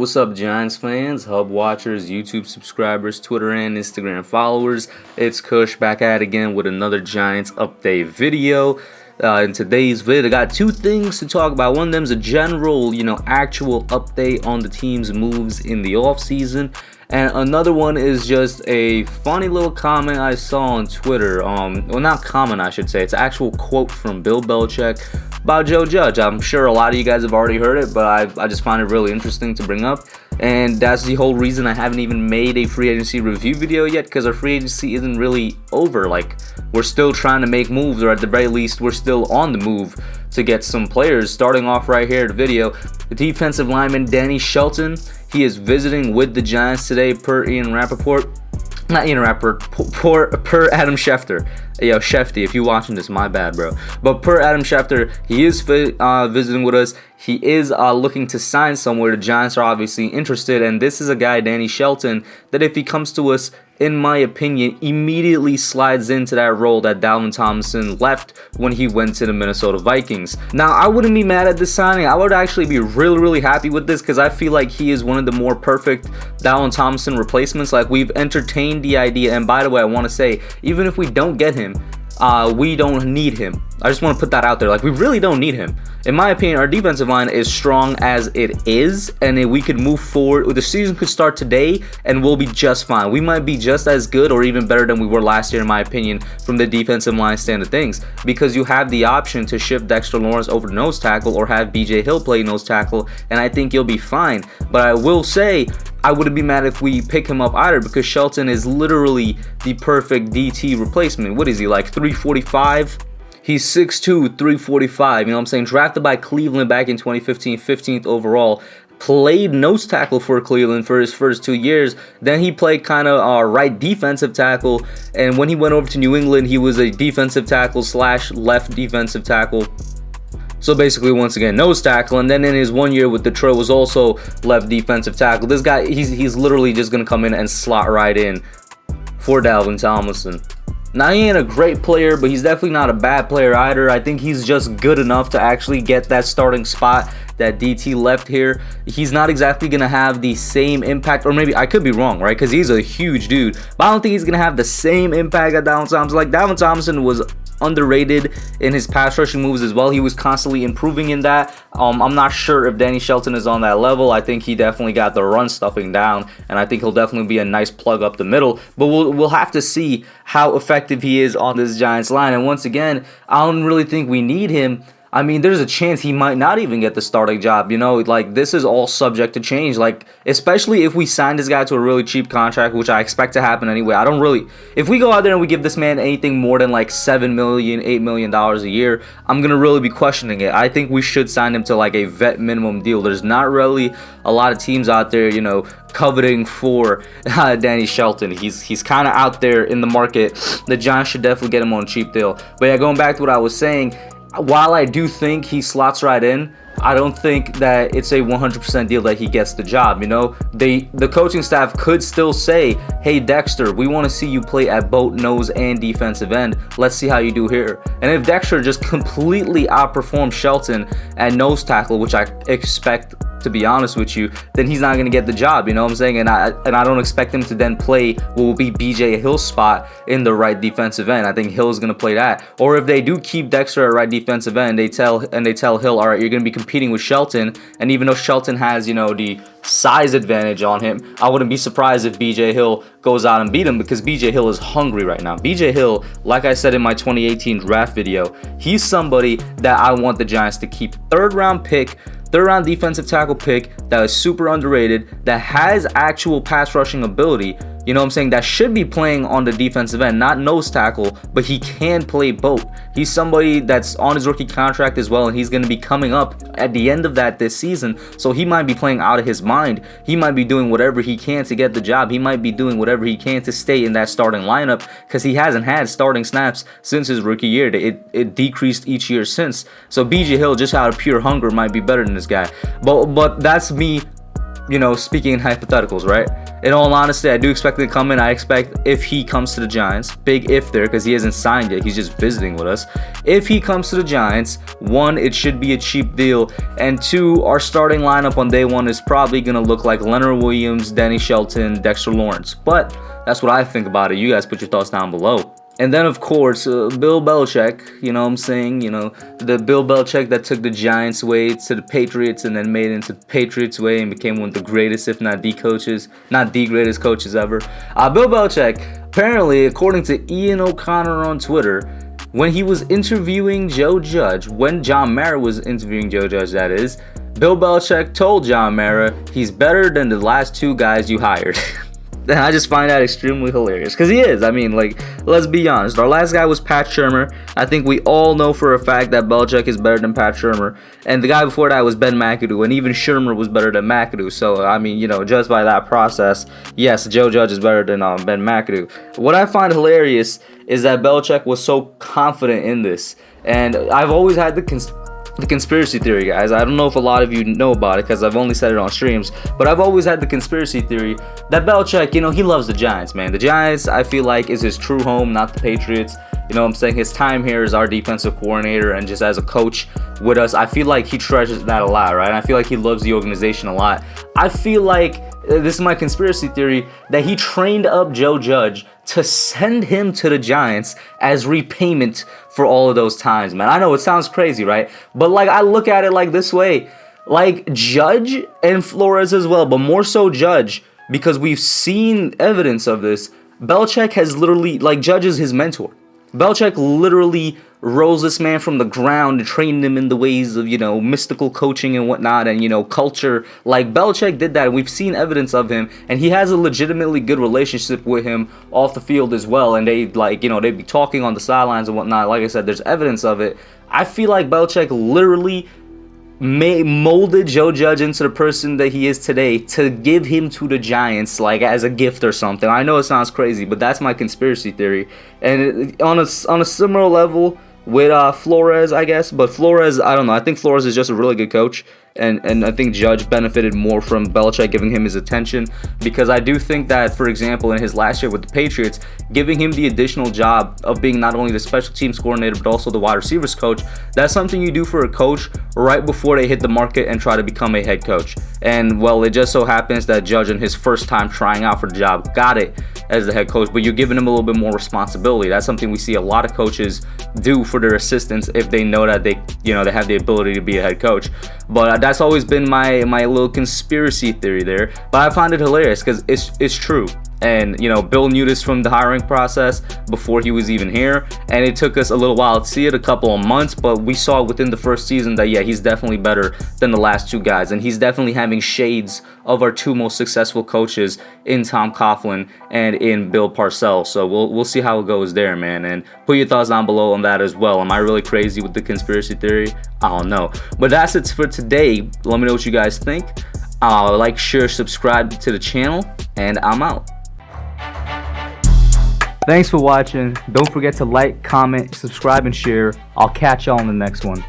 What's up, Giants fans, Hub watchers, YouTube subscribers, Twitter and Instagram followers? It's Kush back at it again with another Giants update video. In today's video, I got two things to talk about. One of them is a general, actual update on the team's moves in the offseason. And another one is just a funny little comment I saw on Twitter. Well, not comment, I should say. It's an actual quote from Bill Belichick about Joe Judge. I'm sure a lot of you guys have already heard it, but I just find it really interesting to bring up. And that's the whole reason I haven't even made a free agency review video yet, because our free agency isn't really over. Like, we're still trying to make moves, or at the very least, we're still on the move to get some players. Starting off right here in the video, the defensive lineman Danny Shelton, he is visiting with the Giants today per Ian Rappaport. Not Ian Rappaport, per Adam Schefter. Yo, Shefty, if you're watching this, my bad, bro. But per Adam Schefter, he is visiting with us. He is looking to sign somewhere. The Giants are obviously interested, and this is a guy, Danny Shelton, that if he comes to us, in my opinion, immediately slides into that role that Dalvin Tomlinson left when he went to the Minnesota Vikings. Now, I wouldn't be mad at this signing. I would actually be really happy with this, because I feel like he is one of the more perfect Dalvin Tomlinson replacements. Like, we've entertained the idea, and by the way, I want to say, even if we don't get him, we don't need him. I just want to put that out there. Like, we really don't need him. In my opinion, our defensive line is strong as it is, and we could move forward. The season could start today, and we'll be just fine. We might be just as good or even better than we were last year, in my opinion, from the defensive line stand of things, because you have the option to shift Dexter Lawrence over to nose tackle or have BJ Hill play nose tackle, and I think you'll be fine. But I will say, I wouldn't be mad if we pick him up either, because Shelton is literally the perfect DT replacement. What is he, like 345? He's 6'2", 345, you know what I'm saying? Drafted by Cleveland back in 2015, 15th overall. Played nose tackle for Cleveland for his first 2 years. Then he played kind of right defensive tackle. And when he went over to New England, he was a defensive tackle / left defensive tackle. So basically, once again, nose tackle. And then in his 1 year with Detroit was also left defensive tackle. This guy, he's literally just going to come in and slot right in for Dalvin Tomlinson. Now, he ain't a great player, but he's definitely not a bad player either. I think he's just good enough to actually get that starting spot that DT left here. He's not exactly going to have the same impact, or maybe I could be wrong, right? Because he's a huge dude. But I don't think he's going to have the same impact that Dalvin Tomlinson. Like, Dalvin Tomlinson was underrated in his pass rushing moves as well. He was constantly improving in that. I'm not sure if Danny Shelton is on that level. I think he definitely got the run stuffing down, and I think he'll definitely be a nice plug up the middle. But we'll have to see how effective he is on this Giants line. And once again, I don't really think we need him. I mean, there's a chance he might not even get the starting job, like, this is all subject to change, like, especially if we sign this guy to a really cheap contract, which I expect to happen anyway. If we go out there and we give this man anything more than like $7 million, $8 million a year, I'm going to really be questioning it. I think we should sign him to like a vet minimum deal. There's not really a lot of teams out there, coveting for Danny Shelton. He's kind of out there in the market. The Giants should definitely get him on a cheap deal. But yeah, going back to what I was saying, while I do think he slots right in, I don't think that it's a 100% deal that he gets the job. The coaching staff could still say, hey, Dexter, we want to see you play at both nose and defensive end. Let's see how you do here. And if Dexter just completely outperforms Shelton at nose tackle, which I expect, to be honest with you, then he's not going to get the job, you know what I'm saying? And I don't expect him to then play what will be BJ Hill's spot in the right defensive end. I think Hill's going to play that. Or if they do keep Dexter at right defensive end, they tell Hill, all right, you're going to be competing with Shelton. And even though Shelton has, the size advantage on him, I wouldn't be surprised if BJ Hill goes out and beat him, because BJ Hill is hungry right now. BJ Hill, like I said in my 2018 draft video, he's somebody that I want the Giants to keep. Third round defensive tackle pick that is super underrated, that has actual pass rushing ability, you know what I'm saying, that should be playing on the defensive end, not nose tackle, but he can play both. He's somebody that's on his rookie contract as well, and he's going to be coming up at the end of that this season, so he might be playing out of his mind. He might be doing whatever he can to get the job. He might be doing whatever he can to stay in that starting lineup, because he hasn't had starting snaps since his rookie year. It decreased each year since. So BJ Hill, just out of pure hunger, might be better than this guy. But that's me speaking in hypotheticals, right? In all honesty, I do expect him to come in. I expect if he comes to the Giants, big if there, because he hasn't signed yet. He's just visiting with us. If he comes to the Giants, one, it should be a cheap deal. And two, our starting lineup on day one is probably going to look like Leonard Williams, Danny Shelton, Dexter Lawrence. But that's what I think about it. You guys put your thoughts down below. And then, of course, Bill Belichick, you know what I'm saying? The Bill Belichick that took the Giants way to the Patriots and then made it into the Patriots way and became one of the greatest, if not the greatest coaches ever. Bill Belichick, apparently, according to Ian O'Connor on Twitter, when he was interviewing Joe Judge, when John Mara was interviewing Joe Judge, that is, Bill Belichick told John Mara he's better than the last two guys you hired. And I just find that extremely hilarious, because he is. I mean, let's be honest. Our last guy was Pat Shurmur. I think we all know for a fact that Belichick is better than Pat Shurmur. And the guy before that was Ben McAdoo, and even Shurmur was better than McAdoo. So, I mean, just by that process, yes, Joe Judge is better than Ben McAdoo. What I find hilarious is that Belichick was so confident in this. And I've always had the conspiracy theory, guys. I don't know if a lot of you know about it because I've only said it on streams, but I've always had the conspiracy theory that Belichick, he loves the Giants, man. The Giants, I feel like, is his true home, not the Patriots. You know what I'm saying? His time here as our defensive coordinator and just as a coach with us, I feel like he treasures that a lot, right? I feel like he loves the organization a lot. I feel like, this is my conspiracy theory, that he trained up Joe Judge to send him to the Giants as repayment for all of those times, man. I know it sounds crazy, right? But I look at it like this way. Judge and Flores as well, but more so Judge, because we've seen evidence of this. Belichick has literally, Judge is his mentor. Belichick literally rose this man from the ground and trained him in the ways of, mystical coaching and whatnot and, culture. Belichick did that, and we've seen evidence of him, and he has a legitimately good relationship with him off the field as well, and they'd be talking on the sidelines and whatnot. Like I said, there's evidence of it. I feel like Belichick literally molded Joe Judge into the person that he is today to give him to the Giants as a gift or something. I know it sounds crazy, but that's my conspiracy theory. And on a similar level with Flores, I guess, but Flores, I don't know. I think Flores is just a really good coach, and I think Judge benefited more from Belichick giving him his attention, because I do think that, for example, in his last year with the Patriots, giving him the additional job of being not only the special teams coordinator but also the wide receivers coach, that's something you do for a coach right before they hit the market and try to become a head coach. And, well, it just so happens that Judge, in his first time trying out for the job, got it as the head coach, but you're giving him a little bit more responsibility. That's something we see a lot of coaches do for their assistants if they know that they have the ability to be a head coach. But that's always been my little conspiracy theory there. But I find it hilarious because it's true. And, Bill knew this from the hiring process before he was even here. And it took us a little while to see it, a couple of months. But we saw within the first season that, yeah, he's definitely better than the last two guys. And he's definitely having shades of our two most successful coaches in Tom Coughlin and in Bill Parcells. So we'll see how it goes there, man. And put your thoughts down below on that as well. Am I really crazy with the conspiracy theory? I don't know. But that's it for today. Let me know what you guys think. Like, share, subscribe to the channel. And I'm out. Thanks for watching. Don't forget to like, comment, subscribe, and share. I'll catch y'all in the next one.